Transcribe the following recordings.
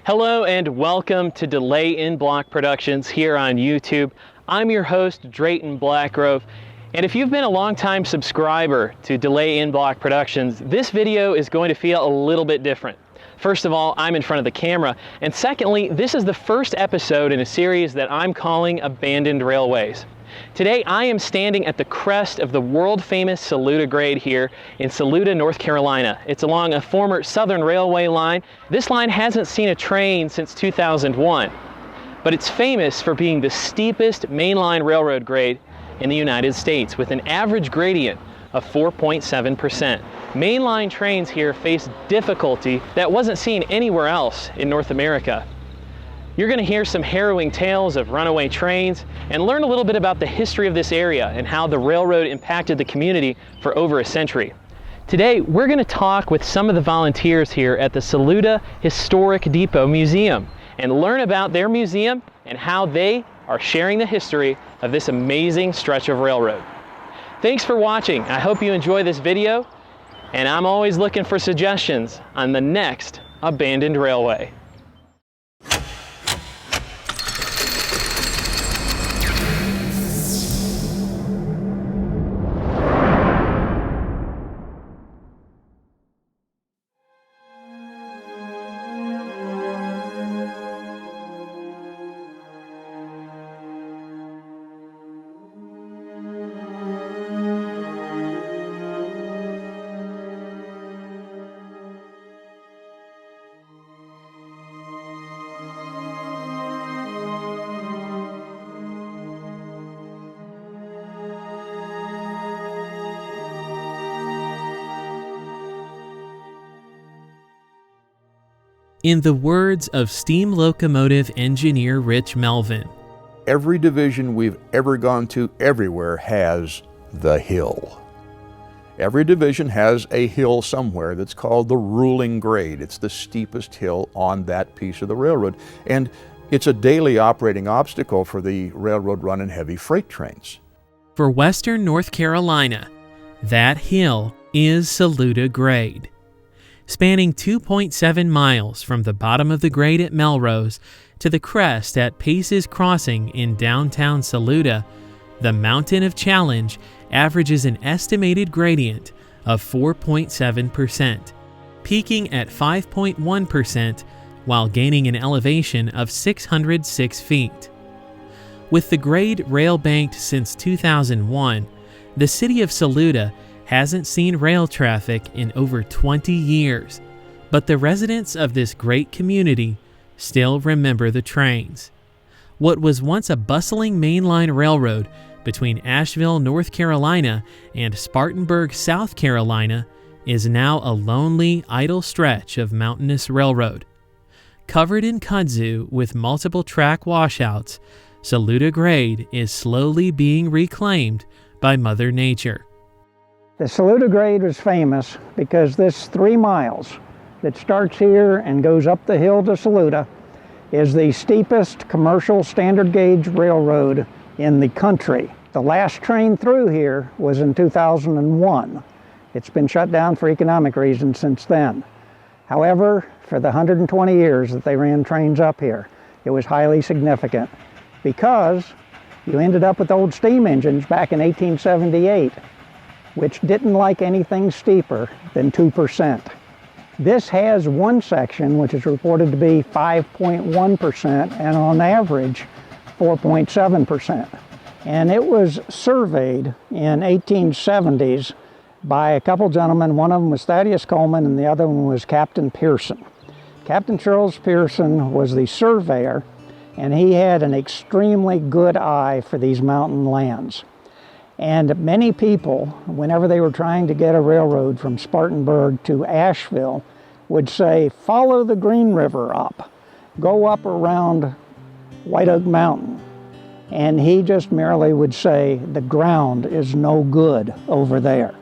Hello and welcome to Delay in Block Productions here on YouTube. I'm your host, Drayton Blackgrove, and if you've been a long-time subscriber to Delay in Block Productions, this video is going to feel a little bit different. First of all, I'm in front of the camera, and secondly, this is the first episode in a series that I'm calling Abandoned Railways. Today, I am standing at the crest of the world-famous Saluda Grade here in Saluda, North Carolina. It's along a former Southern Railway line. This line hasn't seen a train since 2001, but it's famous for being the steepest mainline railroad grade in the United States, with an average gradient of 4.7%. Mainline trains here face difficulty that wasn't seen anywhere else in North America. You're going to hear some harrowing tales of runaway trains and learn a little bit about the history of this area and how the railroad impacted the community for over a century. Today, we're going to talk with some of the volunteers here at the Saluda Historic Depot Museum and learn about their museum and how they are sharing the history of this amazing stretch of railroad. Thanks for watching. I hope you enjoy this video, and I'm always looking for suggestions on the next abandoned railway. In the words of steam locomotive engineer Rich Melvin, every division we've ever gone to everywhere has the hill. Every division has a hill somewhere that's called the ruling grade. It's the steepest hill on that piece of the railroad. And it's a daily operating obstacle for the railroad running heavy freight trains. For Western North Carolina, that hill is Saluda Grade. Spanning 2.7 miles from the bottom of the grade at Melrose to the crest at Pace's Crossing in downtown Saluda, the Mountain of Challenge averages an estimated gradient of 4.7%, peaking at 5.1% while gaining an elevation of 606 feet. With the grade rail-banked since 2001, the city of Saluda hasn't seen rail traffic in over 20 years, but the residents of this great community still remember the trains. What was once a bustling mainline railroad between Asheville, North Carolina and Spartanburg, South Carolina is now a lonely, idle stretch of mountainous railroad. Covered in kudzu with multiple track washouts, Saluda Grade is slowly being reclaimed by Mother Nature. The Saluda Grade was famous because this 3 miles that starts here and goes up the hill to Saluda is the steepest commercial standard gauge railroad in the country. The last train through here was in 2001. It's been shut down for economic reasons since then. However, for the 120 years that they ran trains up here, it was highly significant because you ended up with old steam engines back in 1878. Which didn't like anything steeper than 2%. This has one section which is reported to be 5.1% and on average 4.7%. And it was surveyed in 1870s by a couple gentlemen. One of them was Thaddeus Coleman and the other one was Captain Pearson. Captain Charles Pearson was the surveyor, and he had an extremely good eye for these mountain lands. And many people, whenever they were trying to get a railroad from Spartanburg to Asheville, would say, follow the Green River up, go up around White Oak Mountain. And he just merely would say, the ground is no good over there.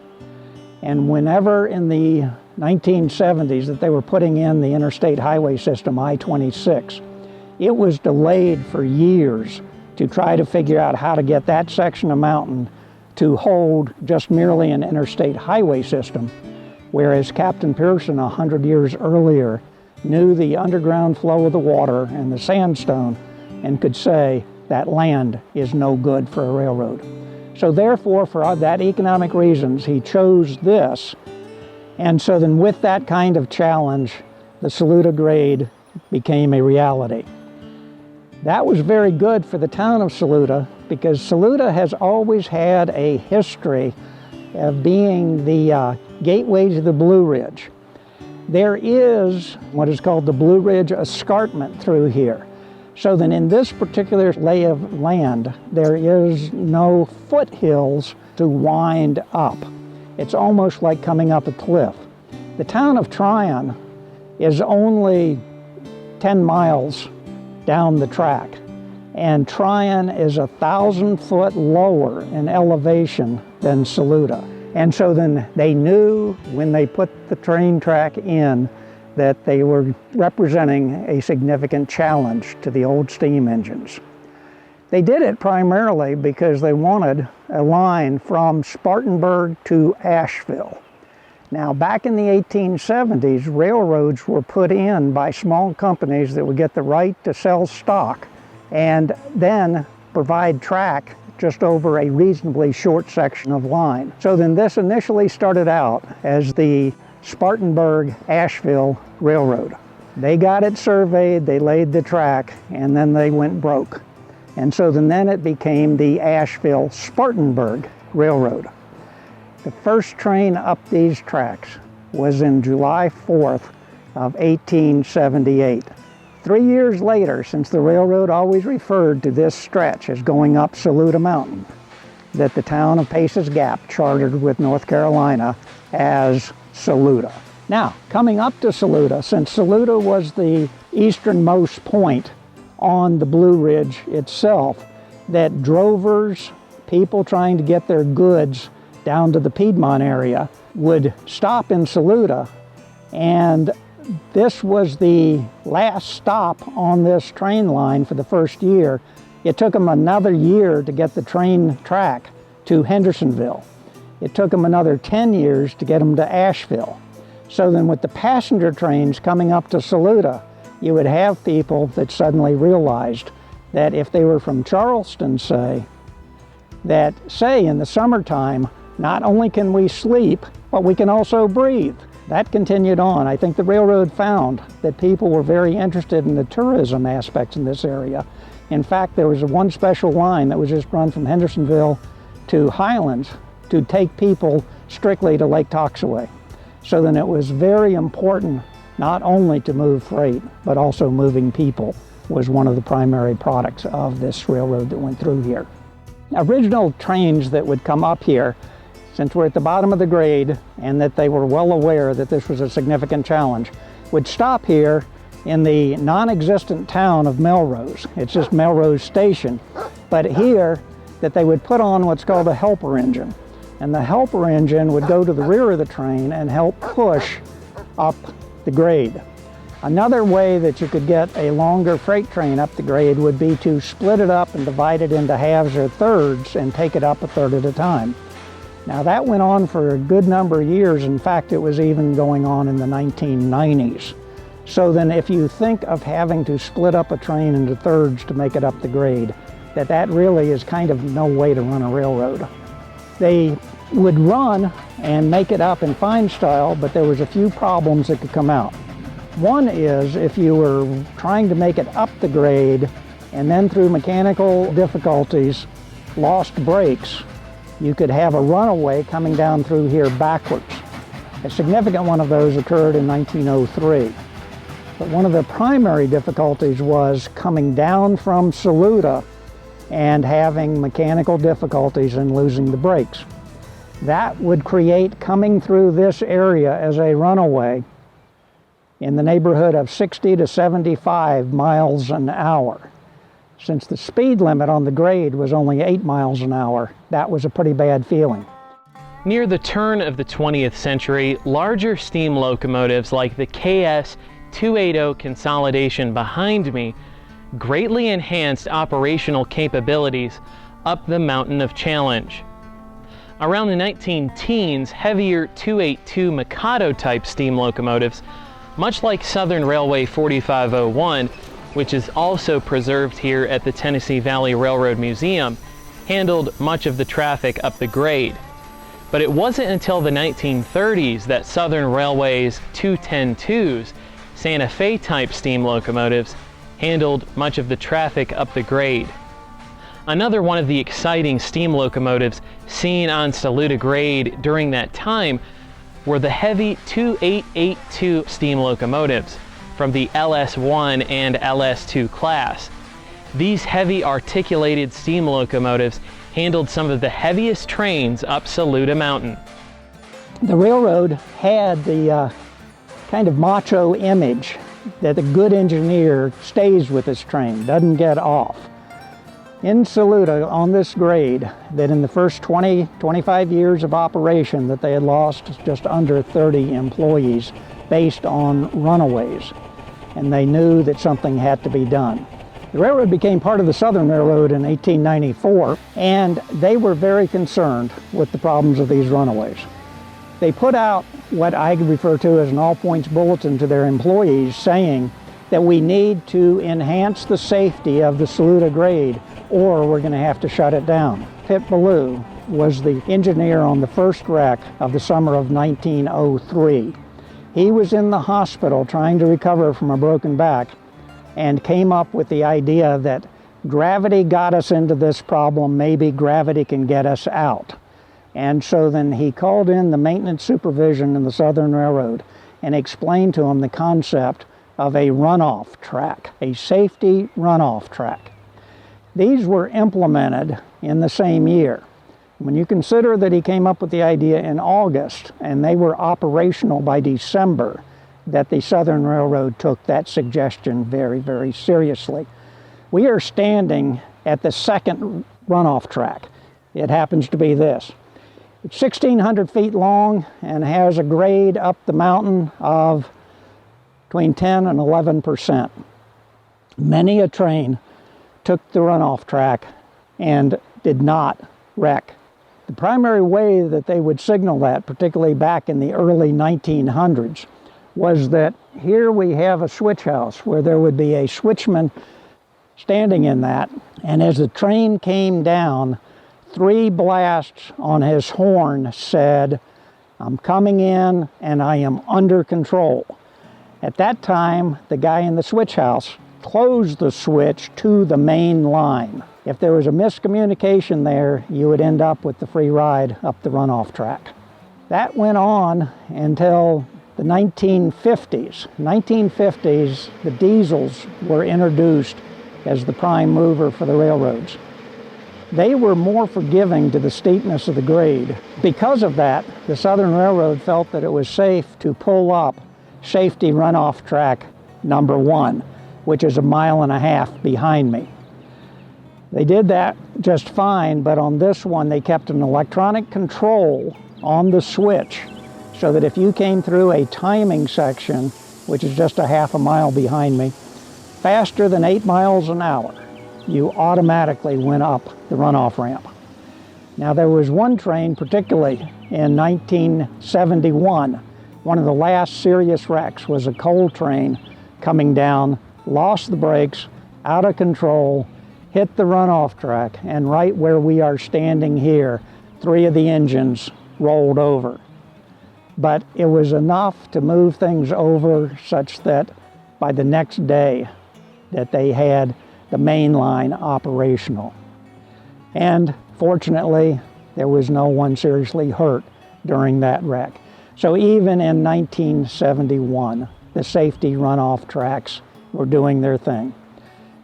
And whenever in the 1970s that they were putting in the interstate highway system, I-26, it was delayed for years to try to figure out how to get that section of mountain to hold just merely an interstate highway system, whereas Captain Pearson 100 years earlier knew the underground flow of the water and the sandstone and could say that land is no good for a railroad. So therefore, for that economic reasons, he chose this. And so then with that kind of challenge, the Saluda Grade became a reality. That was very good for the town of Saluda because Saluda has always had a history of being the gateway to the Blue Ridge. There is what is called the Blue Ridge escarpment through here. So then in this particular lay of land, there is no foothills to wind up. It's almost like coming up a cliff. The town of Tryon is only 10 miles down the track, and Tryon is 1,000 foot lower in elevation than Saluda. And so then they knew when they put the train track in that they were representing a significant challenge to the old steam engines. They did it primarily because they wanted a line from Spartanburg to Asheville. Now, back in the 1870s, railroads were put in by small companies that would get the right to sell stock and then provide track just over a reasonably short section of line. So then this initially started out as the Spartanburg-Asheville Railroad. They got it surveyed, they laid the track, and then they went broke. And so then it became the Asheville-Spartanburg Railroad. The first train up these tracks was in July 4th of 1878. 3 years later, since the railroad always referred to this stretch as going up Saluda Mountain, that the town of Pace's Gap chartered with North Carolina as Saluda. Now, coming up to Saluda, since Saluda was the easternmost point on the Blue Ridge itself, that drovers, people trying to get their goods down to the Piedmont area, would stop in Saluda, and this was the last stop on this train line for the first year. It took them another year to get the train track to Hendersonville. It took them another 10 years to get them to Asheville. So then with the passenger trains coming up to Saluda, you would have people that suddenly realized that if they were from Charleston, say in the summertime, not only can we sleep, but we can also breathe. That continued on. I think the railroad found that people were very interested in the tourism aspects in this area. In fact, there was one special line that was just run from Hendersonville to Highlands to take people strictly to Lake Toxaway. So then it was very important not only to move freight, but also moving people was one of the primary products of this railroad that went through here. Original trains that would come up here, since we're at the bottom of the grade and that they were well aware that this was a significant challenge, would stop here in the non-existent town of Melrose. It's just Melrose Station. But here, that they would put on what's called a helper engine. And the helper engine would go to the rear of the train and help push up the grade. Another way that you could get a longer freight train up the grade would be to split it up and divide it into halves or thirds and take it up a third at a time. Now that went on for a good number of years. In fact, it was even going on in the 1990s. So then if you think of having to split up a train into thirds to make it up the grade, that really is kind of no way to run a railroad. They would run and make it up in fine style, but there was a few problems that could come out. One is if you were trying to make it up the grade and then through mechanical difficulties lost brakes, you could have a runaway coming down through here backwards. A significant one of those occurred in 1903. But one of the primary difficulties was coming down from Saluda and having mechanical difficulties and losing the brakes. That would create coming through this area as a runaway in the neighborhood of 60 to 75 miles an hour. Since the speed limit on the grade was only 8 miles an hour, that was a pretty bad feeling. Near the turn of the 20th century, larger steam locomotives like the KS 280 consolidation behind me greatly enhanced operational capabilities up the mountain of challenge. Around the 19-teens, heavier 282 Mikado type steam locomotives much like Southern Railway 4501, which is also preserved here at the Tennessee Valley Railroad Museum, handled much of the traffic up the grade. But it wasn't until the 1930s that Southern Railway's 210-2s, Santa Fe type steam locomotives, handled much of the traffic up the grade. Another one of the exciting steam locomotives seen on Saluda Grade during that time were the heavy 2882 steam locomotives from the LS1 and LS2 class. These heavy articulated steam locomotives handled some of the heaviest trains up Saluda Mountain. The railroad had the kind of macho image that a good engineer stays with his train, doesn't get off. In Saluda, on this grade, that in the first 25 years of operation that they had lost just under 30 employees based on runaways, and they knew that something had to be done. The railroad became part of the Southern Railroad in 1894, and they were very concerned with the problems of these runaways. They put out what I refer to as an all-points bulletin to their employees saying that we need to enhance the safety of the Saluda Grade or we're going to have to shut it down. Pit Ballou was the engineer on the first wreck of the summer of 1903. He was in the hospital trying to recover from a broken back and came up with the idea that gravity got us into this problem, maybe gravity can get us out. And so then he called in the maintenance supervision in the Southern Railroad and explained to them the concept of a runoff track, a safety runoff track. These were implemented in the same year. When you consider that he came up with the idea in August and they were operational by December, that the Southern Railroad took that suggestion very, very seriously. We are standing at the second runoff track. It happens to be this. It's 1,600 feet long and has a grade up the mountain of between 10 and 11%. Many a train took the runoff track and did not wreck. The primary way that they would signal that, particularly back in the early 1900s, was that here we have a switch house where there would be a switchman standing in that, and as the train came down, 3 blasts on his horn said, "I'm coming in and I am under control." At that time, the guy in the switch house closed the switch to the main line. If there was a miscommunication there, you would end up with the free ride up the runoff track. That went on until the 1950s. 1950s, the diesels were introduced as the prime mover for the railroads. They were more forgiving to the steepness of the grade. Because of that, the Southern Railroad felt that it was safe to pull up safety runoff track number 1, which is 1.5 miles behind me. They did that just fine, but on this one they kept an electronic control on the switch so that if you came through a timing section, which is just 0.5 mile behind me, faster than 8 miles an hour, you automatically went up the runoff ramp. Now there was one train, particularly in 1971, one of the last serious wrecks was a coal train coming down, lost the brakes, out of control, hit the runoff track, and right where we are standing here, 3 of the engines rolled over. But it was enough to move things over such that by the next day that they had the main line operational. And fortunately, there was no one seriously hurt during that wreck. So even in 1971, the safety runoff tracks were doing their thing.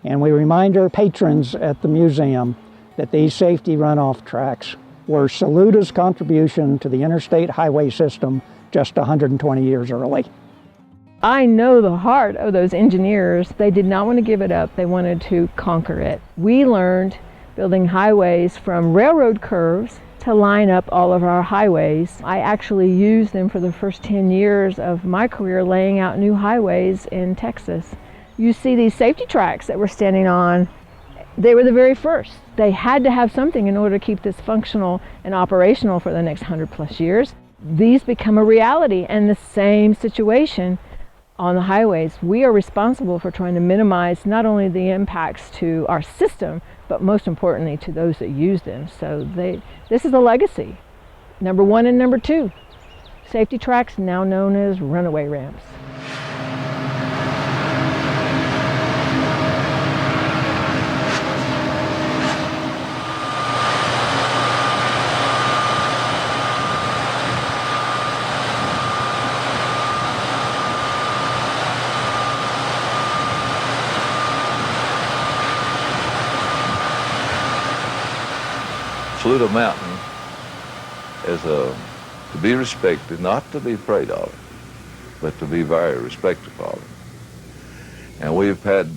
And we remind our patrons at the museum that these safety runoff tracks were Saluda's contribution to the interstate highway system just 120 years early. I know the heart of those engineers. They did not want to give it up. They wanted to conquer it. We learned building highways from railroad curves to line up all of our highways. I actually used them for the first 10 years of my career laying out new highways in Texas. You see these safety tracks that we're standing on, they were the very first. They had to have something in order to keep this functional and operational for the next 100+ years. These become a reality, and the same situation on the highways, we are responsible for trying to minimize not only the impacts to our system, but most importantly to those that use them. So this is a legacy. Number 1 and number 2, safety tracks, now known as runaway ramps. Saluda Mountain is to be respected, not to be afraid of it, but to be very respectful of it. And we've had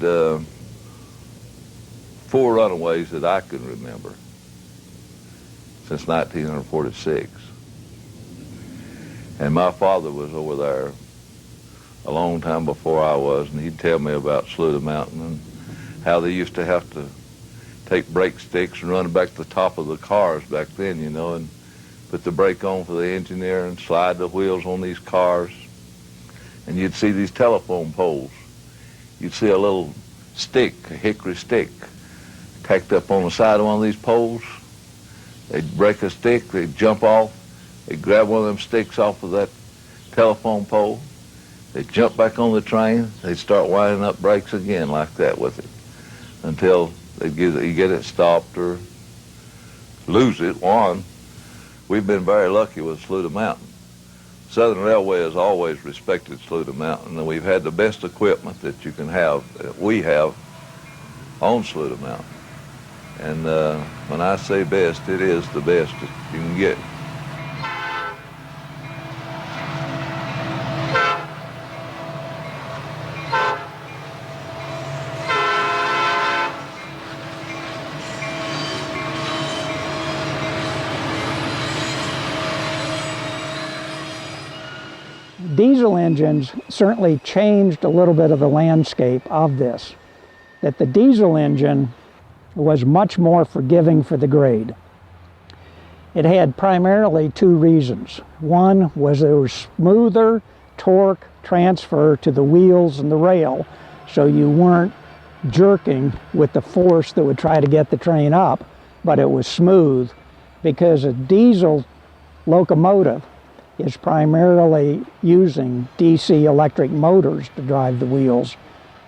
4 runaways that I can remember since 1946. And my father was over there a long time before I was, and he'd tell me about Saluda Mountain and how they used to have to take brake sticks and run it back to the top of the cars back then, you know, and put the brake on for the engineer and slide the wheels on these cars. And you'd see these telephone poles. You'd see a little stick, a hickory stick, tacked up on the side of one of these poles. They'd break a stick, they'd jump off, they'd grab one of them sticks off of that telephone pole, they'd jump back on the train, they'd start winding up brakes again like that with it until you get it stopped or lose it. We've been very lucky with Saluda Mountain. Southern Railway has always respected Saluda Mountain, and we've had the best equipment that you can have, that we have, on Saluda Mountain. And when I say best, it is the best that you can get. Diesel engines certainly changed a little bit of the landscape of this. That the diesel engine was much more forgiving for the grade. It had primarily 2 reasons. One was there was smoother torque transfer to the wheels and the rail, so you weren't jerking with the force that would try to get the train up, but it was smooth because a diesel locomotive is primarily using DC electric motors to drive the wheels,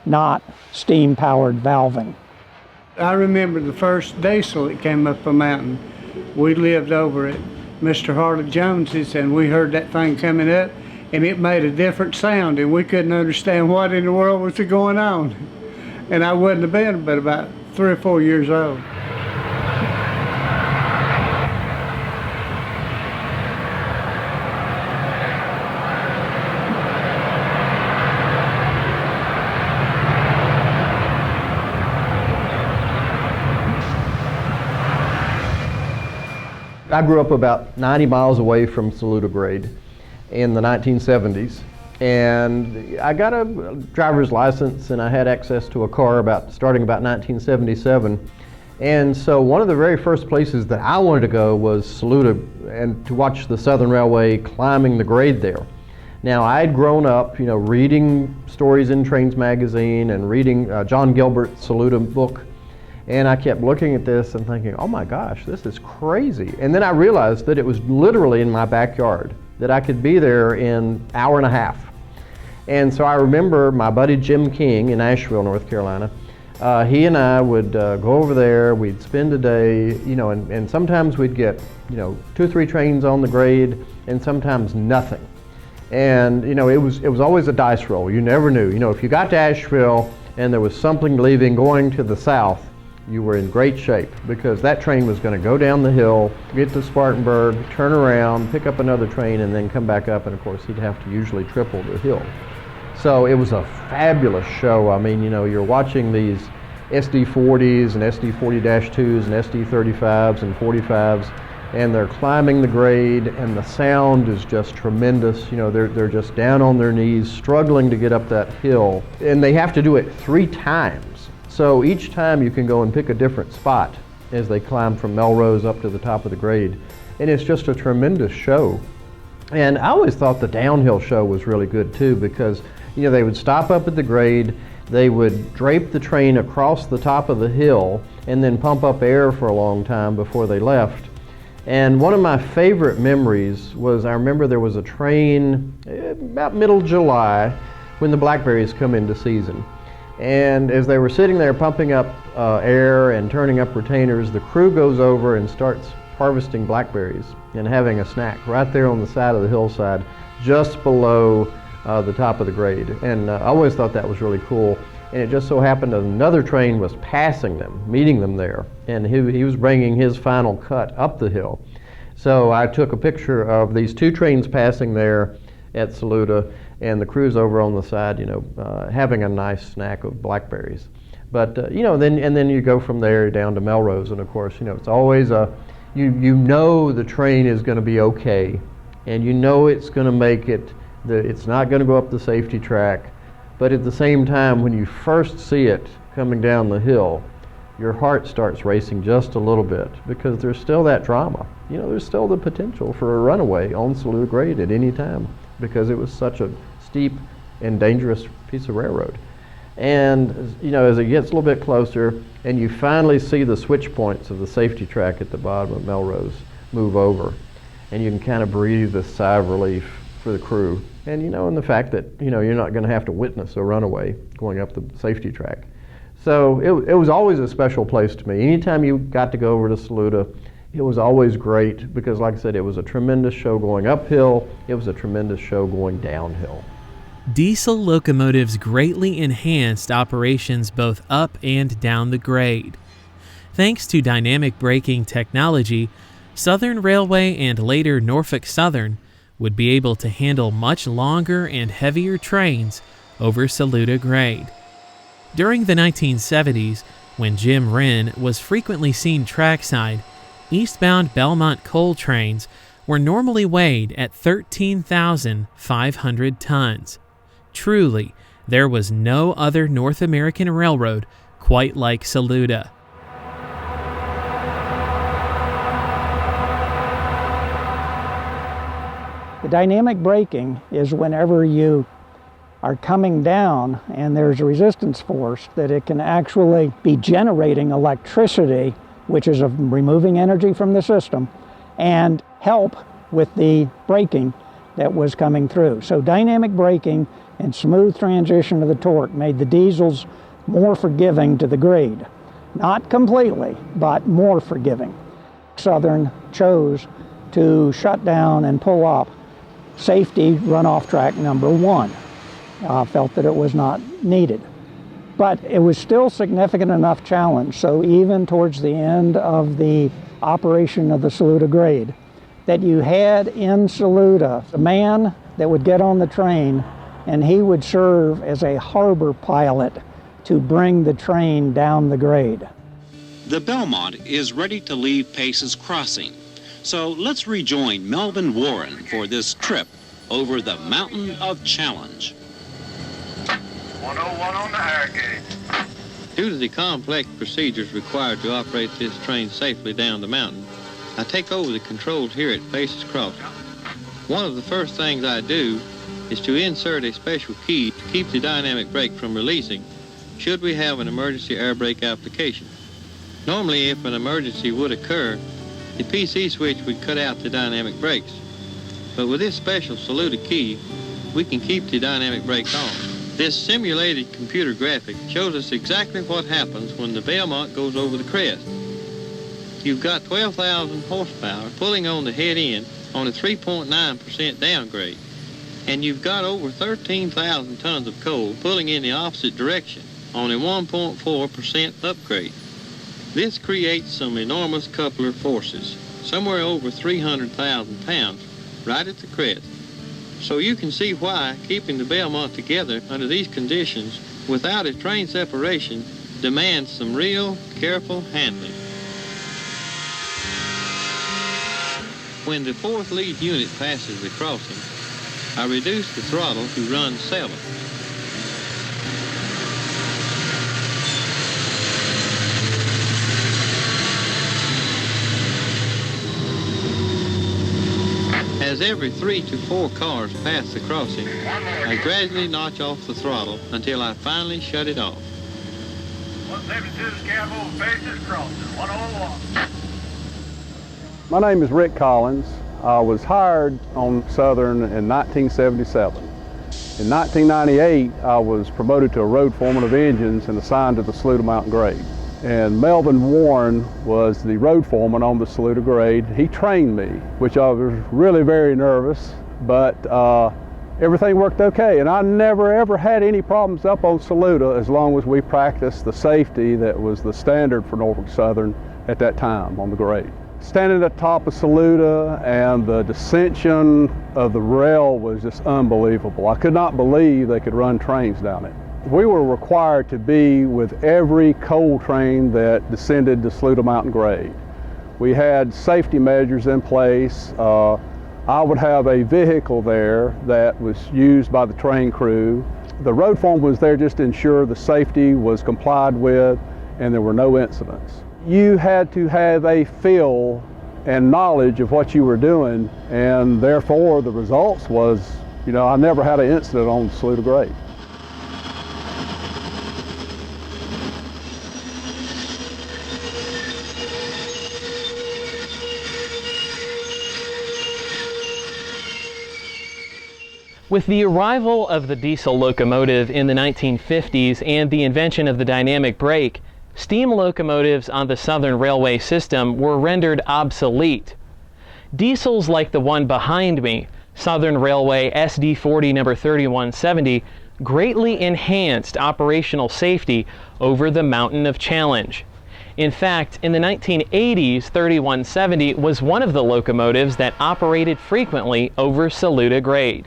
not steam-powered valving. I remember the first diesel that came up a mountain. We lived over at Mr. Harley Jones's, and we heard that thing coming up, and it made a different sound, and we couldn't understand what in the world was going on. And I wouldn't have been but about 3 or 4 years old. I grew up about 90 miles away from Saluda Grade in the 1970s, and I got a driver's license and I had access to a car starting about 1977. And so one of the very first places that I wanted to go was Saluda and to watch the Southern Railway climbing the grade there. Now, I'd grown up, reading stories in Trains magazine and reading John Gilbert's Saluda book. And I kept looking at this and thinking, oh my gosh, this is crazy. And then I realized that it was literally in my backyard, that I could be there in an hour and a half. And so I remember my buddy Jim King in Asheville, North Carolina. He and I would go over there, we'd spend a day, and sometimes we'd get, 2 or 3 trains on the grade and sometimes nothing. And, it was always a dice roll. You never knew. If you got to Asheville and there was something leaving going to the south, you were in great shape because that train was going to go down the hill, get to Spartanburg, turn around, pick up another train, and then come back up. And of course, he'd have to usually triple the hill. So it was a fabulous show. I mean, you're watching these SD40s and SD40-2s and SD35s and 45s, and they're climbing the grade, and the sound is just tremendous. They're just down on their knees, struggling to get up that hill, and they have to do it 3 times. So each time you can go and pick a different spot as they climb from Melrose up to the top of the grade. And it's just a tremendous show. And I always thought the downhill show was really good too, because They would stop up at the grade, they would drape the train across the top of the hill, and then pump up air for a long time before they left. And one of my favorite memories was, I remember there was a train about middle July when the blackberries come into season. And as they were sitting there pumping up air and turning up retainers, the crew goes over and starts harvesting blackberries and having a snack right there on the side of the hillside, just below the top of the grade. And I always thought that was really cool. And it just so happened that another train was passing them, meeting them there, and he was bringing his final cut up the hill. So I took a picture of these two trains passing there at Saluda, and the crew's over on the side, having a nice snack of blackberries. But then you go from there down to Melrose, and of course, it's always you know the train is going to be okay, and it's going to make it. It's not going to go up the safety track. But at the same time, when you first see it coming down the hill, your heart starts racing just a little bit, because there's still that drama. There's still the potential for a runaway on Saluda Grade at any time, because it was such a steep and dangerous piece of railroad. And as it gets a little bit closer, and you finally see the switch points of the safety track at the bottom of Melrose move over, and you can kind of breathe a sigh of relief for the crew. And and the fact that you're not going to have to witness a runaway going up the safety track. So it was always a special place to me. Anytime you got to go over to Saluda, it was always great, because like I said, it was a tremendous show going uphill, it was a tremendous show going downhill. Diesel locomotives greatly enhanced operations both up and down the grade. Thanks to dynamic braking technology, Southern Railway and later Norfolk Southern would be able to handle much longer and heavier trains over Saluda Grade. During the 1970s, when Jim Wren was frequently seen trackside, eastbound Belmont coal trains were normally weighed at 13,500 tons. Truly, there was no other North American railroad quite like Saluda. The dynamic braking is whenever you are coming down and there's a resistance force, that it can actually be generating electricity, which is removing energy from the system, and help with the braking that was coming through. So dynamic braking and smooth transition of the torque made the diesels more forgiving to the grade. Not completely, but more forgiving. Southern chose to shut down and pull up safety runoff track number 1. Felt that it was not needed. But it was still significant enough challenge, so even towards the end of the operation of the Saluda Grade, that you had in Saluda a man that would get on the train, and he would serve as a harbor pilot to bring the train down the grade. The Belmont is ready to leave Pace's Crossing. So let's rejoin Melvin Warren for this trip over the Mountain of Challenge. 101 on the higher gauge. Due to the complex procedures required to operate this train safely down the mountain, I take over the controls here at Pace's Crossing. One of the first things I do is to insert a special key to keep the dynamic brake from releasing should we have an emergency air brake application. Normally, if an emergency would occur, the PC switch would cut out the dynamic brakes. But with this special Saluda key, we can keep the dynamic brake on. This simulated computer graphic shows us exactly what happens when the Belmont goes over the crest. You've got 12,000 horsepower pulling on the head end on a 3.9% downgrade, and you've got over 13,000 tons of coal pulling in the opposite direction on a 1.4% upgrade. This creates some enormous coupler forces, somewhere over 300,000 pounds, right at the crest. So you can see why keeping the Belmont together under these conditions without a train separation demands some real careful handling. When the fourth lead unit passes the crossing, I reduce the throttle to run 7. As every 3 to 4 cars pass the crossing, I gradually notch off the throttle until I finally shut it off. 172 Scaffold faces crossing, 101. My name is Rick Collins. I was hired on Southern in 1977. In 1998, I was promoted to a road foreman of engines and assigned to the Saluda Mountain Grade. And Melvin Warren was the road foreman on the Saluda Grade. He trained me, which I was really very nervous, but everything worked okay. And I never ever had any problems up on Saluda as long as we practiced the safety that was the standard for Norfolk Southern at that time on the grade. Standing at the top of Saluda and the dissension of the rail was just unbelievable. I could not believe they could run trains down it. We were required to be with every coal train that descended the Saluda Mountain Grade. We had safety measures in place. I would have a vehicle there that was used by the train crew. The road foreman was there just to ensure the safety was complied with and there were no incidents. You had to have a feel and knowledge of what you were doing, and therefore the results was, I never had an incident on the Saluda Grade. With the arrival of the diesel locomotive in the 1950s and the invention of the dynamic brake, steam locomotives on the Southern Railway system were rendered obsolete. Diesels like the one behind me, Southern Railway SD40 number 3170, greatly enhanced operational safety over the mountain of challenge. In fact, in the 1980s, 3170 was one of the locomotives that operated frequently over Saluda Grade.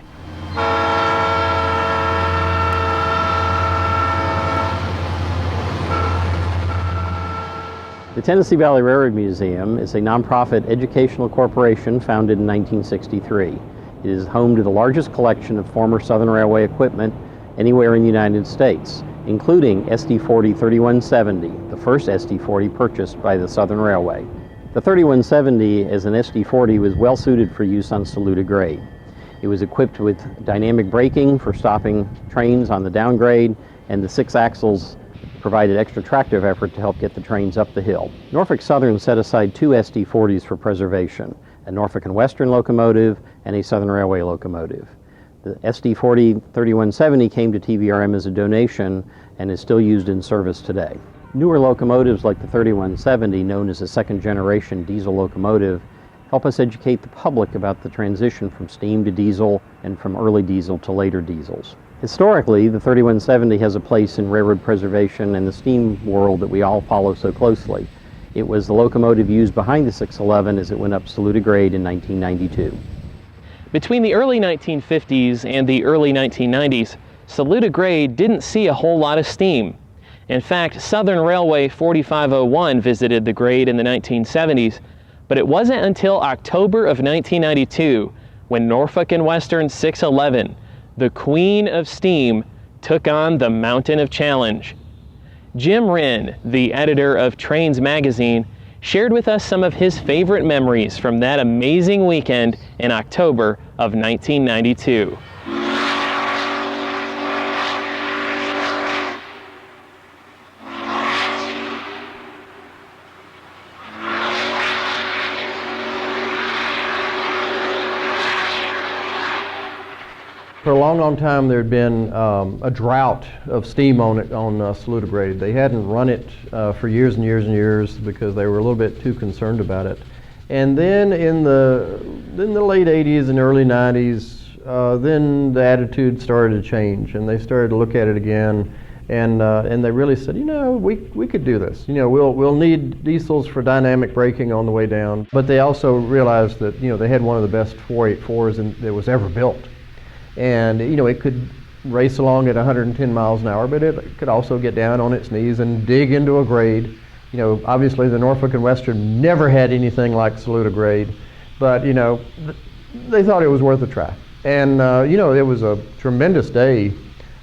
The Tennessee Valley Railroad Museum is a nonprofit educational corporation founded in 1963. It is home to the largest collection of former Southern Railway equipment anywhere in the United States, including SD40 3170, the first SD40 purchased by the Southern Railway. The 3170 as an SD40 was well suited for use on Saluda Grade. It was equipped with dynamic braking for stopping trains on the downgrade, and the 6 axles provided extra tractive effort to help get the trains up the hill. Norfolk Southern set aside 2 SD40s for preservation, a Norfolk and Western locomotive and a Southern Railway locomotive. The SD40 3170 came to TVRM as a donation and is still used in service today. Newer locomotives like the 3170, known as a second-generation diesel locomotive, help us educate the public about the transition from steam to diesel and from early diesel to later diesels. Historically, the 3170 has a place in railroad preservation and the steam world that we all follow so closely. It was the locomotive used behind the 611 as it went up Saluda Grade in 1992. Between the early 1950s and the early 1990s, Saluda Grade didn't see a whole lot of steam. In fact, Southern Railway 4501 visited the grade in the 1970s, but it wasn't until October of 1992 when Norfolk and Western 611, the queen of steam, took on the mountain of challenge. Jim Wren, the editor of Trains magazine, shared with us some of his favorite memories from that amazing weekend in October of 1992. For a long, long time, there had been a drought of steam on Saluda Grade. They hadn't run it for years and years and years because they were a little bit too concerned about it. And then in the late 80s and early 90s, then the attitude started to change, and they started to look at it again, and they really said, we could do this. We'll need diesels for dynamic braking on the way down. But they also realized that they had one of the best 484s that was ever built. And it could race along at 110 miles an hour, but it could also get down on its knees and dig into a grade. Obviously the Norfolk and Western never had anything like Saluda Grade, but they thought it was worth a try. And it was a tremendous day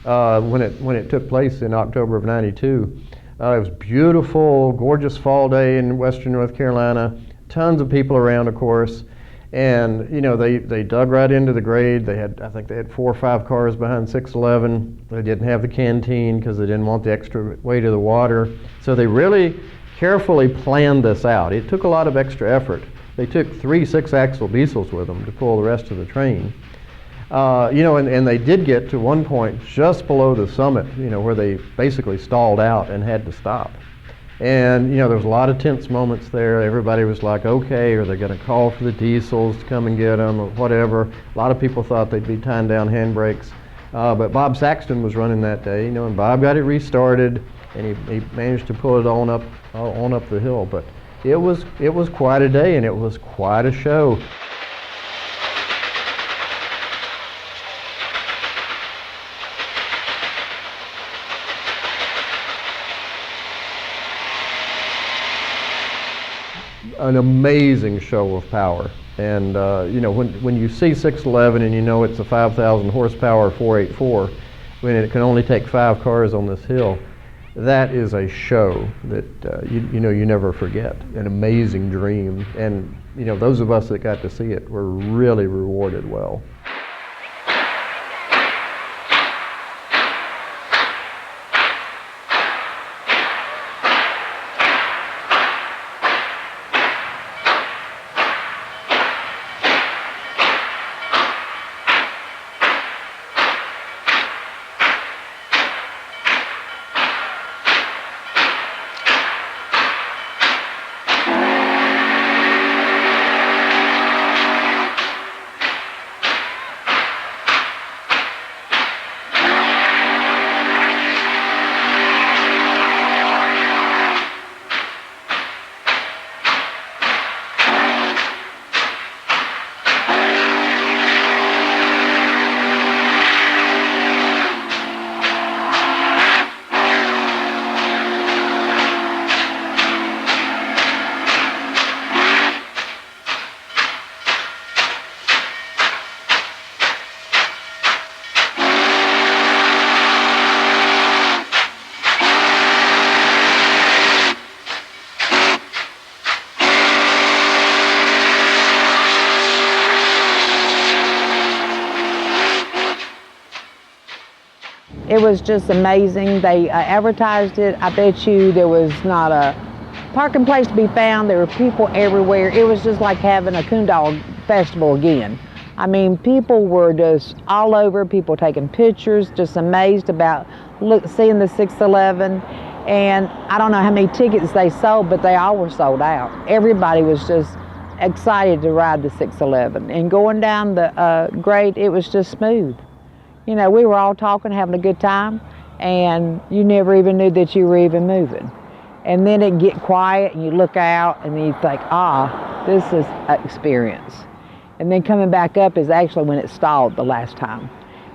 when it took place in October of '92. It was beautiful, gorgeous fall day in western North Carolina. Tons of people around, of course. And you know, they dug right into the grade. I think they had 4 or 5 cars behind 611. They didn't have the canteen because they didn't want the extra weight of the water. So they really carefully planned this out. It took a lot of extra effort. They took 3 6-axle diesels with them to pull the rest of the train. You know, and they did get to one point just below the summit, you know, where they basically stalled out and had to stop. And you know, there was a lot of tense moments there. Everybody was like, okay, are they going to call for the diesels to come and get them or whatever? A lot of people thought they'd be tying down handbrakes. But Bob Saxton was running that day, you know, and Bob got it restarted, and he managed to pull it on up the hill. But it was quite a day, and it was quite a show. An amazing show of power. And you know, when you see 611 and you know it's a 5,000 horsepower 484, when it can only take 5 cars on this hill, that is a show that you know, you never forget. An amazing dream. And you know, those of us that got to see it were really rewarded well. It was just amazing. They advertised it. I bet you there was not a parking place to be found. There were people everywhere. It was just like having a coon dog festival again. I mean, people were just all over, people taking pictures, just amazed about seeing the 611. And I don't know how many tickets they sold, but they all were sold out. Everybody was just excited to ride the 611. And going down the grade, it was just smooth. You know, we were all talking, having a good time, and you never even knew that you were even moving. And then it get quiet, and you look out, and then you think, this is an experience. And then coming back up is actually when it stalled the last time.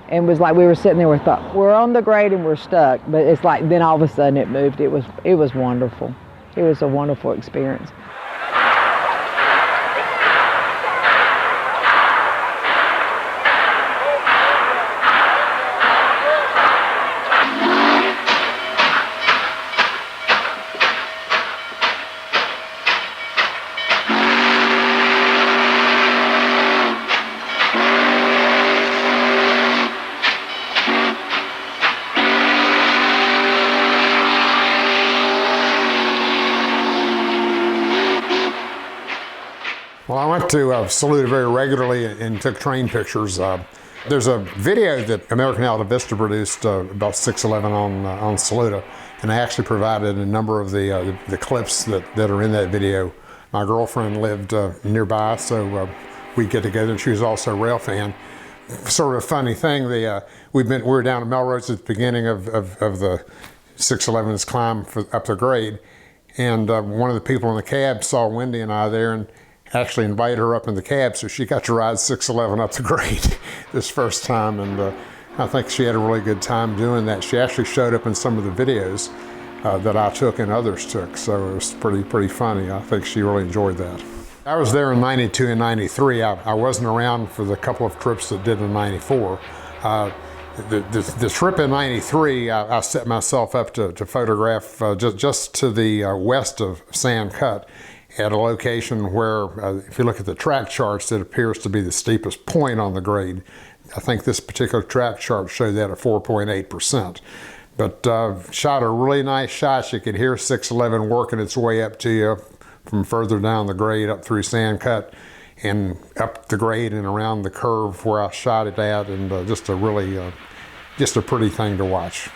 And it was like we were sitting there, we thought, we're on the grade and we're stuck, but it's like then all of a sudden it moved. It was wonderful. It was a wonderful experience. Well, I went to Saluda very regularly and took train pictures. There's a video that American Alta Vista produced about 611 on Saluda, and I actually provided a number of the clips that are in that video. My girlfriend lived nearby, so we'd get together, and she was also a rail fan. Sort of a funny thing, we were down at Melrose at the beginning of the 611's climb up the grade, and one of the people in the cab saw Wendy and I there and actually invited her up in the cab, so she got to ride 611 up the grade this first time, and I think she had a really good time doing that. She actually showed up in some of the videos that I took and others took, so it was pretty funny. I think she really enjoyed that. I was there in 92 and 93. I wasn't around for the couple of trips that did in 94. The trip in 93, I set myself up to photograph just to the west of Sand Cut. at a location where, if you look at the track charts, it appears to be the steepest point on the grade. I think this particular track chart showed that at 4.8%. But shot a really nice shot. You could hear 611 working its way up to you from further down the grade, up through Sand Cut, and up the grade and around the curve where I shot it at, and just a really, just a pretty thing to watch.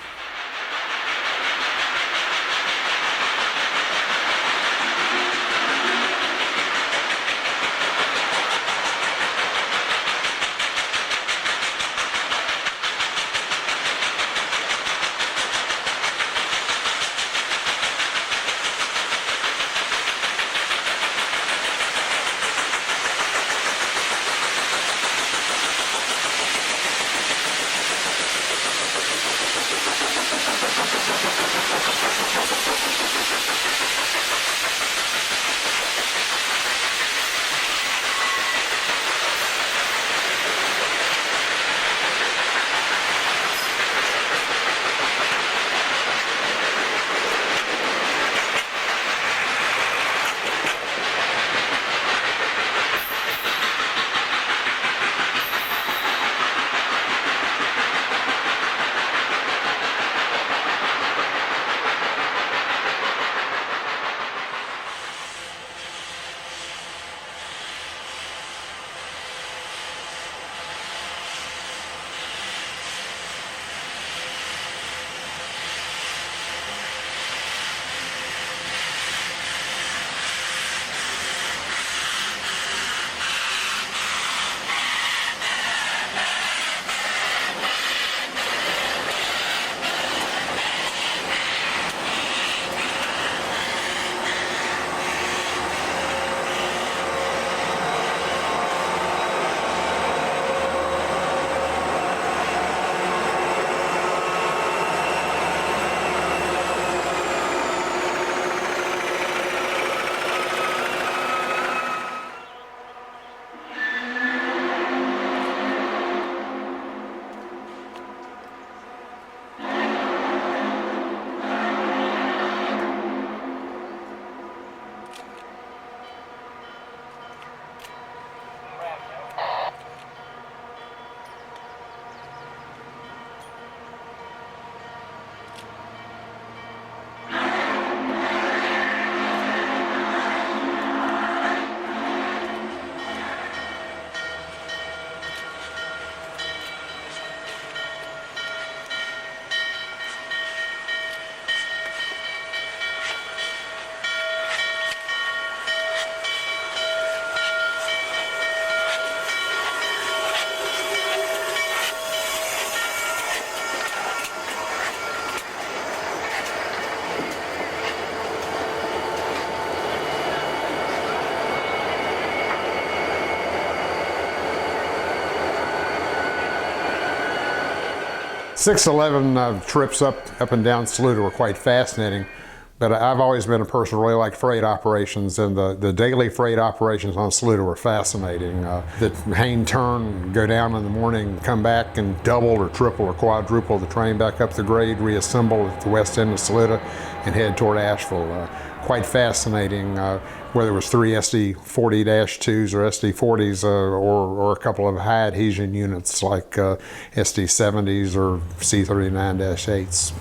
Trips up and down Saluda were quite fascinating, but I've always been a person who really liked freight operations, and the daily freight operations on Saluda were fascinating. The hang turn, go down in the morning, come back and double or triple or quadruple the train back up the grade, reassemble at the west end of Saluda, and head toward Asheville. Quite fascinating, whether it was 3 SD40-2s or SD40s or a couple of high adhesion units like SD70s or C39-8s.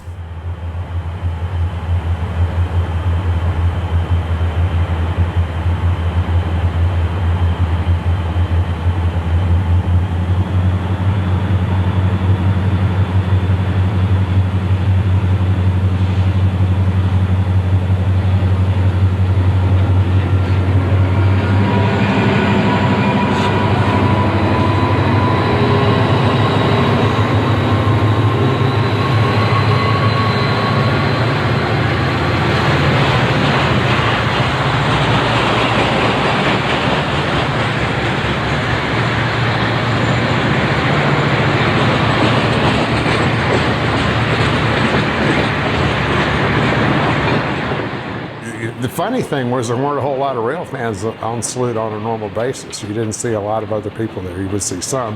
The funny thing was there weren't a whole lot of rail fans on Saluda on a normal basis. You didn't see a lot of other people there. You would see some.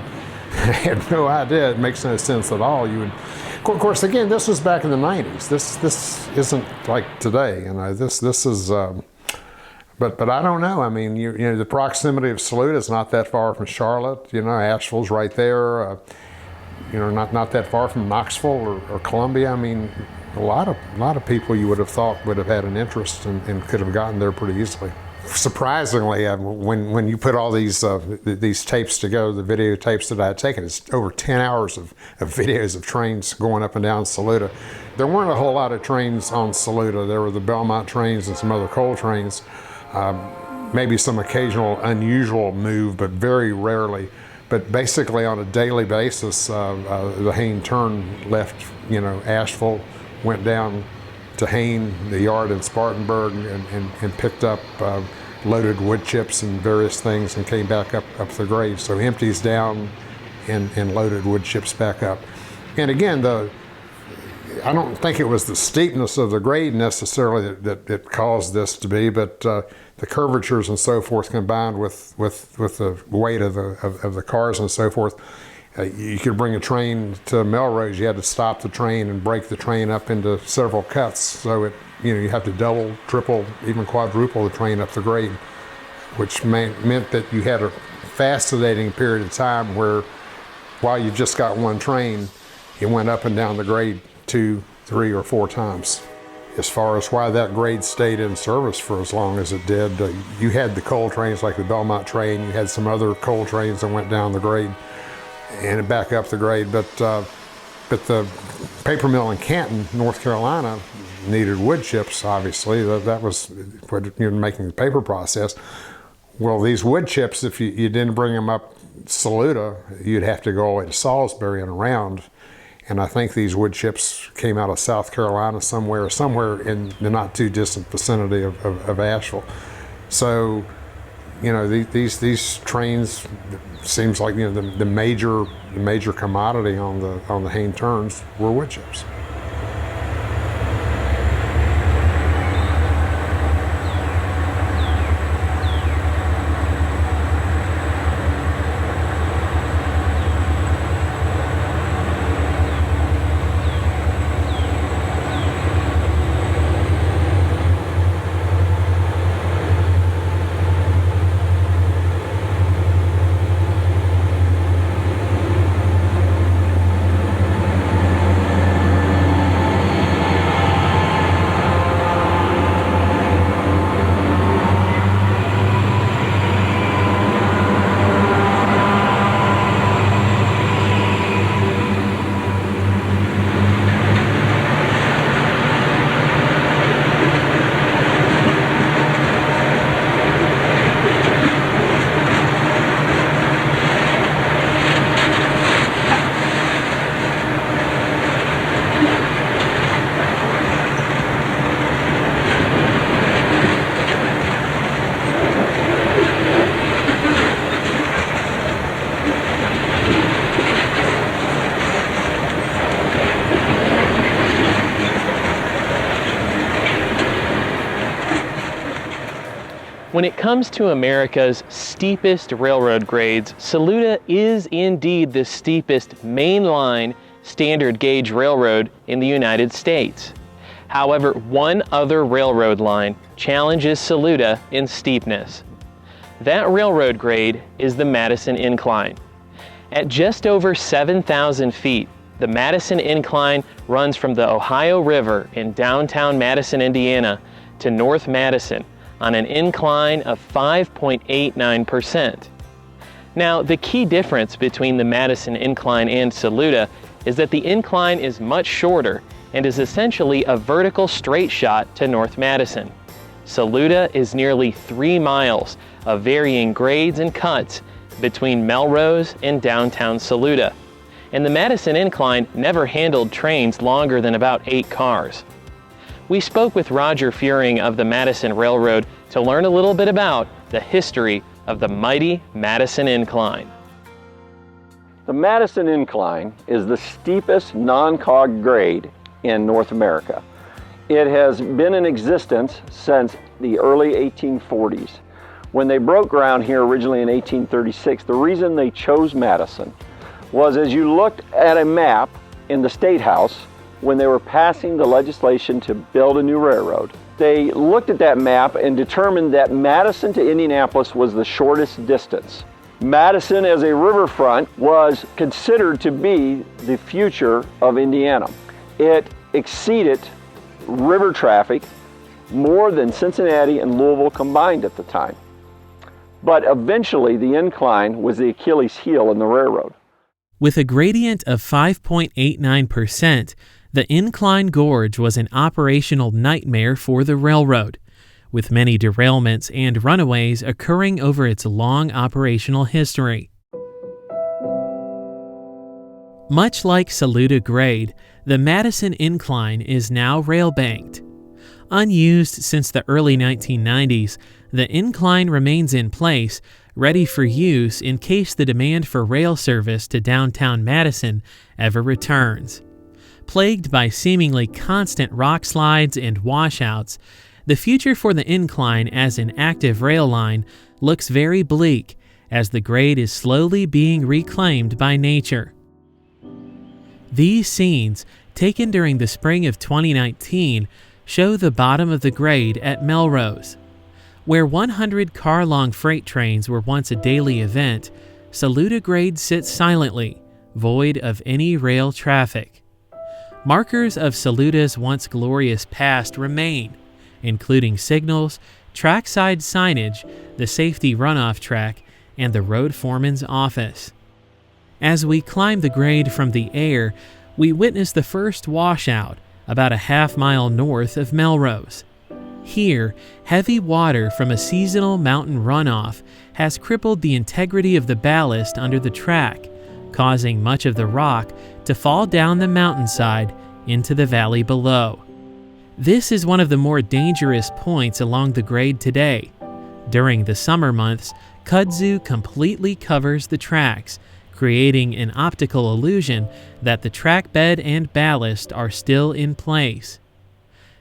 I had no idea. It makes no sense at all. You would, of course, again, this was back in the 90s. This isn't like today. You know, this is But I don't know. I mean, you know, the proximity of Saluda is not that far from Charlotte. You know, Asheville's right there. You know, not that far from Knoxville or Columbia. I mean, a lot of people you would have thought would have had an interest and could have gotten there pretty easily. Surprisingly, when you put all these tapes together, the videotapes that I had taken, it's over 10 hours of videos of trains going up and down Saluda. There weren't a whole lot of trains on Saluda. There were the Belmont trains and some other coal trains. Maybe some occasional unusual move, but very rarely. But basically on a daily basis, the Hayne turn left, you know, Asheville, went down to Hayne, the yard in Spartanburg, and picked up loaded wood chips and various things and came back up the grade. So empties down and loaded wood chips back up. And again, I don't think it was the steepness of the grade necessarily that caused this to be, but the curvatures and so forth combined with the weight of the cars and so forth. You could bring a train to Melrose, you had to stop the train and break the train up into several cuts. So you have to double, triple, even quadruple the train up the grade, which meant that you had a fascinating period of time where while you just got one train, you went up and down the grade 2, 3, or 4 times. As far as why that grade stayed in service for as long as it did, you had the coal trains like the Belmont train, you had some other coal trains that went down the grade and back up the grade, but the paper mill in Canton, North Carolina, needed wood chips, obviously. That was what you're making the paper process. Well, these wood chips, if you didn't bring them up Saluda, you'd have to go all the way to Salisbury and around. And I think these wood chips came out of South Carolina somewhere in the not too distant vicinity of Asheville. So, you know, these trains, seems like, you know, the major commodity on the Hayne turns were wood chips. When it comes to America's steepest railroad grades, Saluda is indeed the steepest mainline standard gauge railroad in the United States. However, one other railroad line challenges Saluda in steepness. That railroad grade is the Madison Incline. At just over 7,000 feet, the Madison Incline runs from the Ohio River in downtown Madison, Indiana, to North Madison on an incline of 5.89%. Now, the key difference between the Madison Incline and Saluda is that the incline is much shorter and is essentially a vertical straight shot to North Madison. Saluda is nearly 3 miles of varying grades and cuts between Melrose and downtown Saluda, and the Madison Incline never handled trains longer than about 8 cars. We spoke with Roger Furing of the Madison Railroad to learn a little bit about the history of the mighty Madison Incline. The Madison Incline is the steepest non-cog grade in North America. It has been in existence since the early 1840s. When they broke ground here originally in 1836, the reason they chose Madison was, as you looked at a map in the State House, when they were passing the legislation to build a new railroad, they looked at that map and determined that Madison to Indianapolis was the shortest distance. Madison as a riverfront was considered to be the future of Indiana. It exceeded river traffic more than Cincinnati and Louisville combined at the time. But eventually the incline was the Achilles heel in the railroad. With a gradient of 5.89%, the Incline Gorge was an operational nightmare for the railroad, with many derailments and runaways occurring over its long operational history. Much like Saluda Grade, the Madison Incline is now railbanked. Unused since the early 1990s, the incline remains in place, ready for use in case the demand for rail service to downtown Madison ever returns. Plagued by seemingly constant rock slides and washouts, the future for the incline as an active rail line looks very bleak as the grade is slowly being reclaimed by nature. These scenes, taken during the spring of 2019, show the bottom of the grade at Melrose. Where 100 car-long freight trains were once a daily event, Saluda Grade sits silently, void of any rail traffic. Markers of Saluda's once glorious past remain, including signals, trackside signage, the safety runoff track, and the road foreman's office. As we climb the grade from the air, we witness the first washout, about a half-mile north of Melrose. Here, heavy water from a seasonal mountain runoff has crippled the integrity of the ballast under the track, causing much of the rock to fall down the mountainside into the valley below. This is one of the more dangerous points along the grade today. During the summer months, kudzu completely covers the tracks, creating an optical illusion that the track bed and ballast are still in place.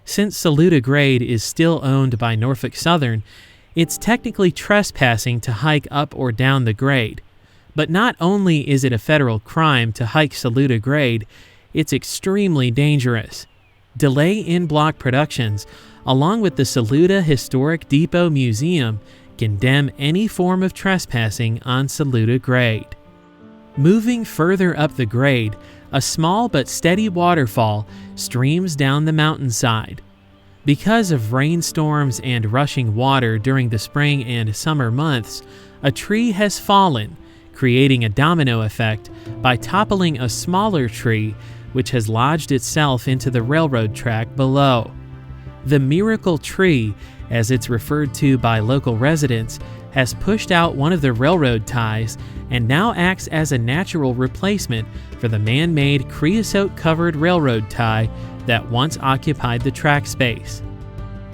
Since Saluda Grade is still owned by Norfolk Southern, it's technically trespassing to hike up or down the grade. But not only is it a federal crime to hike Saluda Grade, it's extremely dangerous. Delay in Block Productions, along with the Saluda Historic Depot Museum, condemn any form of trespassing on Saluda Grade. Moving further up the grade, a small but steady waterfall streams down the mountainside. Because of rainstorms and rushing water during the spring and summer months, a tree has fallen, creating a domino effect by toppling a smaller tree which has lodged itself into the railroad track below. The miracle tree, as it's referred to by local residents, has pushed out one of the railroad ties and now acts as a natural replacement for the man-made creosote-covered railroad tie that once occupied the track space.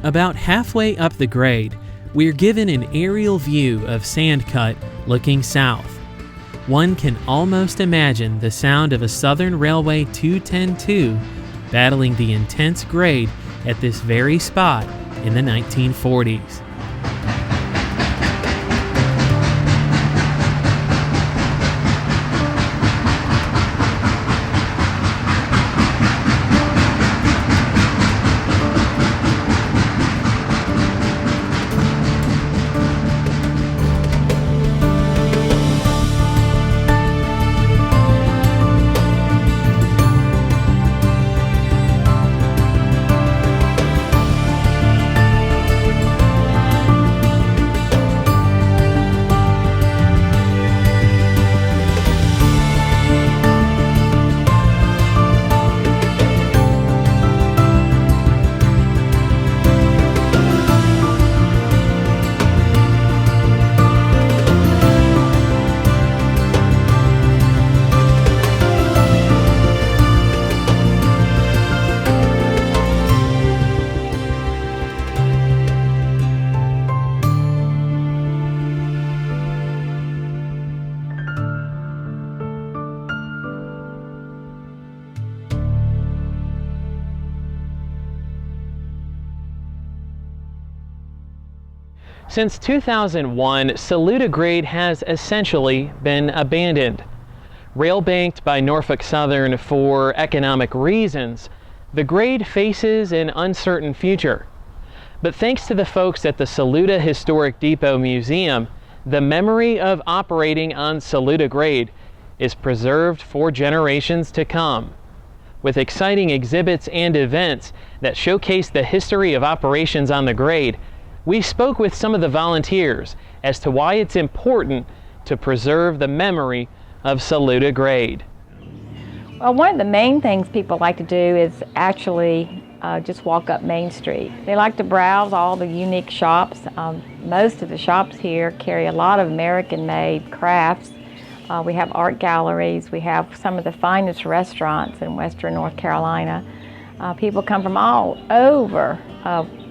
About halfway up the grade, we're given an aerial view of Sandcut looking south. One can almost imagine the sound of a Southern Railway 210-2 battling the intense grade at this very spot in the 1940s. Since 2001, Saluda Grade has essentially been abandoned. Railbanked by Norfolk Southern for economic reasons, the grade faces an uncertain future. But thanks to the folks at the Saluda Historic Depot Museum, the memory of operating on Saluda Grade is preserved for generations to come. With exciting exhibits and events that showcase the history of operations on the grade, we spoke with some of the volunteers as to why it's important to preserve the memory of Saluda Grade. Well, one of the main things people like to do is actually just walk up Main Street. They like to browse all the unique shops. Most of the shops here carry a lot of American-made crafts. We have art galleries. We have some of the finest restaurants in Western North Carolina. People come from all over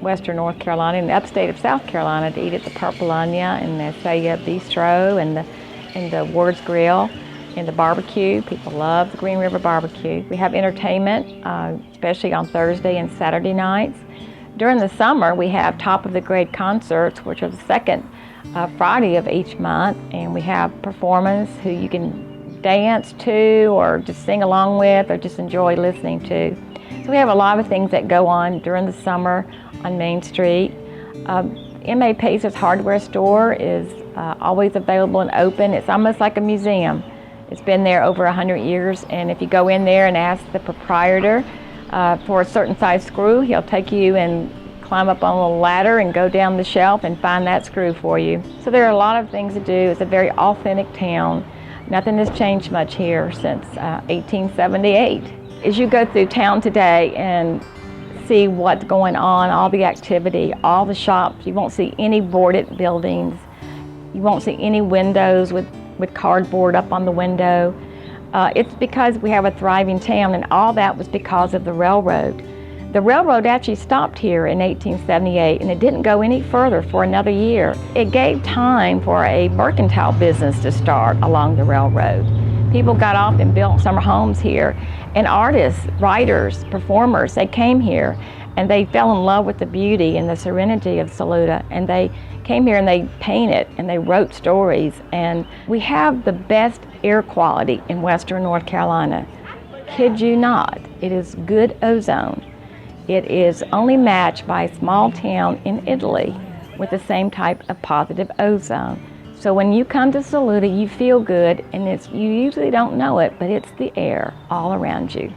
Western North Carolina and the upstate of South Carolina to eat at the Purple Onion and the Saluda Bistro and the Ward's Grill and the barbecue. People love the Green River barbecue. We have entertainment, especially on Thursday and Saturday nights. During the summer, we have Top of the Grade concerts, which are the second Friday of each month, and we have performers who you can dance to or just sing along with or just enjoy listening to. So we have a lot of things that go on during the summer on Main Street. M.A. Pace's hardware store is always available and open. It's almost like a museum. It's been there over 100 years, and if you go in there and ask the proprietor for a certain size screw, he'll take you and climb up on a little ladder and go down the shelf and find that screw for you. So there are a lot of things to do. It's a very authentic town. Nothing has changed much here since 1878. As you go through town today and see what's going on, all the activity, all the shops, you won't see any boarded buildings. You won't see any windows with cardboard up on the window. It's because we have a thriving town, and all that was because of the railroad. The railroad actually stopped here in 1878, and it didn't go any further for another year. It gave time for a mercantile business to start along the railroad. People got off and built summer homes here, and artists, writers, performers, they came here, and they fell in love with the beauty and the serenity of Saluda, and they came here and they painted and they wrote stories, and we have the best air quality in Western North Carolina. Kid you not, it is good ozone. It is only matched by a small town in Italy with the same type of positive ozone. So when you come to Saluda, you feel good, and you usually don't know it, but it's the air all around you.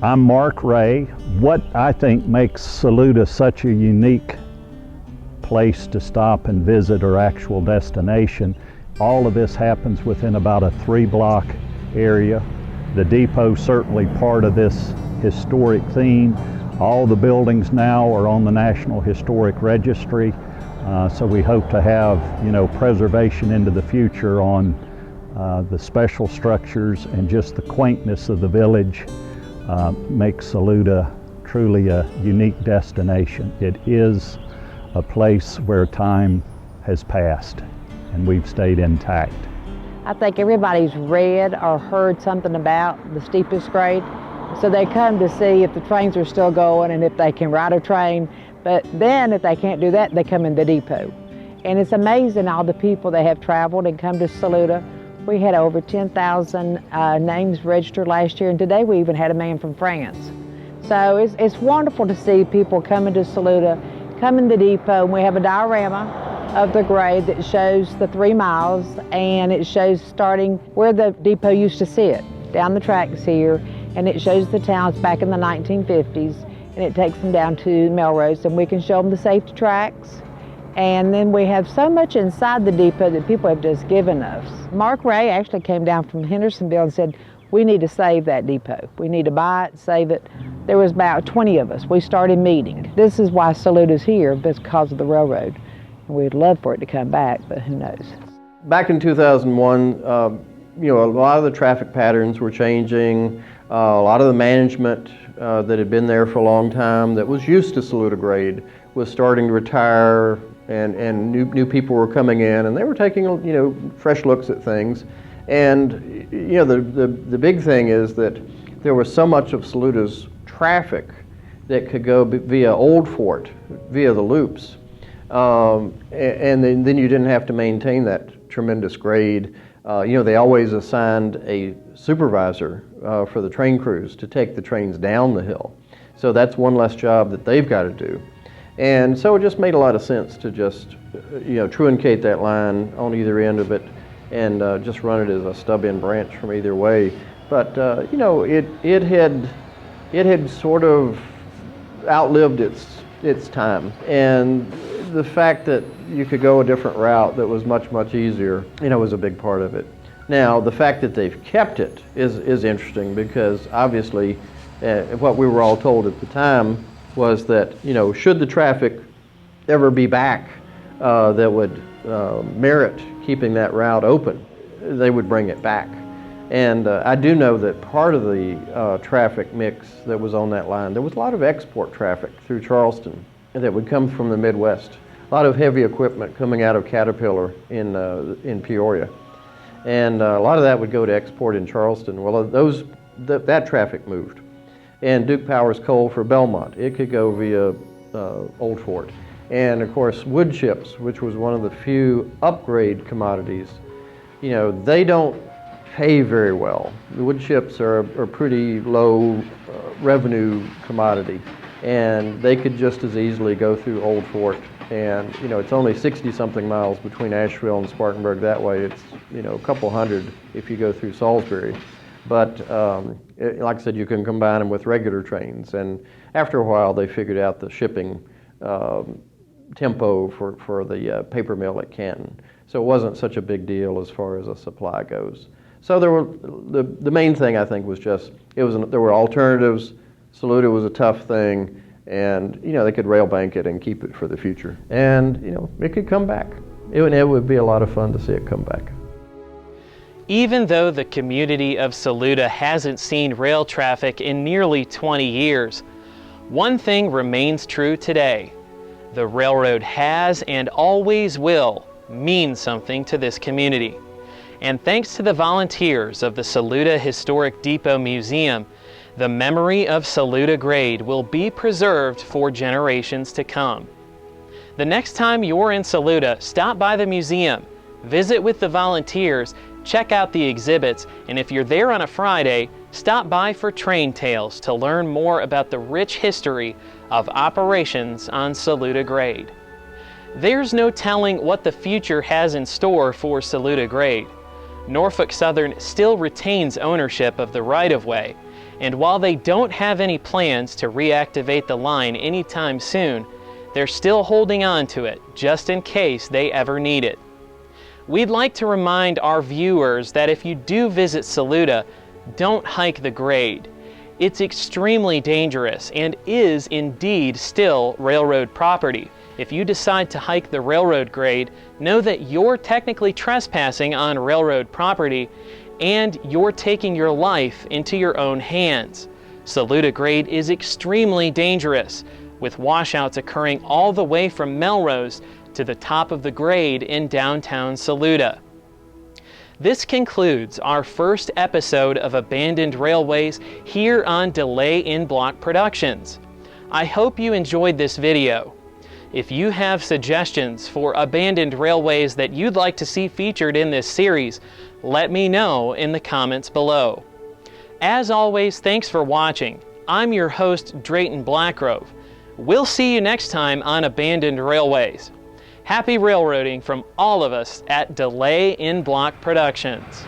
I'm Mark Ray. What I think makes Saluda such a unique place to stop and visit or actual destination, all of this happens within about a 3-block area. The depot certainly part of this historic theme. All the buildings now are on the National Historic Registry, so we hope to have, preservation into the future on the special structures, and just the quaintness of the village makes Saluda truly a unique destination. It is a place where time has passed and we've stayed intact. I think everybody's read or heard something about the Steepest grade, so they come to see if the trains are still going and if they can ride a train. But then if they can't do that, they come in the depot. And it's amazing all the people that have traveled and come to Saluda. We had over 10,000 names registered last year, and today we even had a man from France. So it's wonderful to see people coming to Saluda, come in the depot, and we have a diorama of the grade that shows the 3 miles, and it shows starting where the depot used to sit, down the tracks here, and it shows the towns back in the 1950s, and it takes them down to Melrose, and we can show them the safety tracks. And then we have so much inside the depot that people have just given us. Mark Ray actually came down from Hendersonville and said, we need to save that depot. We need to buy it, save it. There was about 20 of us. We started meeting. This is why Saluda's here, because of the railroad. And we'd love for it to come back, but who knows. Back in 2001, a lot of the traffic patterns were changing. A lot of the management that had been there for a long time that was used to Saluda Grade was starting to retire, and new people were coming in, and they were taking fresh looks at things. And the big thing is that there was so much of Saluda's traffic that could go via Old Fort, via the loops, and then you didn't have to maintain that tremendous grade. They always assigned a supervisor for the train crews to take the trains down the hill. So that's one less job that they've got to do. And so it just made a lot of sense to just, truncate that line on either end of it and just run it as a stub-in branch from either way. But, it had sort of outlived its time. And the fact that you could go a different route that was much, much easier, was a big part of it. Now, the fact that they've kept it is interesting because obviously what we were all told at the time was that, should the traffic ever be back that would merit keeping that route open, they would bring it back. And I do know that part of the traffic mix that was on that line, there was a lot of export traffic through Charleston that would come from the Midwest. A lot of heavy equipment coming out of Caterpillar in Peoria. And a lot of that would go to export in Charleston. Well, that traffic moved. And Duke Power's coal for Belmont, it could go via Old Fort. And of course, wood chips, which was one of the few upgrade commodities, they don't pay very well. The wood chips are a pretty low revenue commodity, and they could just as easily go through Old Fort. And it's only 60-something miles between Asheville and Spartanburg that way. It's a couple hundred if you go through Salisbury. But like I said, you can combine them with regular trains. And after a while, they figured out the shipping tempo for the paper mill at Canton. So it wasn't such a big deal as far as a supply goes. So there were the main thing I think was just there were alternatives. Saluda was a tough thing, and they could rail bank it and keep it for the future. And it could come back. It would be a lot of fun to see it come back. Even though the community of Saluda hasn't seen rail traffic in nearly 20 years, one thing remains true today. The railroad has and always will mean something to this community. And thanks to the volunteers of the Saluda Historic Depot Museum, the memory of Saluda Grade will be preserved for generations to come. The next time you're in Saluda, stop by the museum, visit with the volunteers, check out the exhibits, and if you're there on a Friday, stop by for Train Tales to learn more about the rich history of operations on Saluda Grade. There's no telling what the future has in store for Saluda Grade. Norfolk Southern still retains ownership of the right-of-way, and while they don't have any plans to reactivate the line anytime soon, they're still holding on to it just in case they ever need it. We'd like to remind our viewers that if you do visit Saluda, don't hike the grade. It's extremely dangerous and is indeed still railroad property. If you decide to hike the railroad grade, know that you're technically trespassing on railroad property and you're taking your life into your own hands. Saluda Grade is extremely dangerous, with washouts occurring all the way from Melrose to the top of the grade in downtown Saluda. This concludes our first episode of Abandoned Railways here on Delay in Block Productions. I hope you enjoyed this video. If you have suggestions for abandoned railways that you'd like to see featured in this series, let me know in the comments below. As always, thanks for watching. I'm your host, Drayton Blackgrove. We'll see you next time on Abandoned Railways. Happy railroading from all of us at Delay in Block Productions.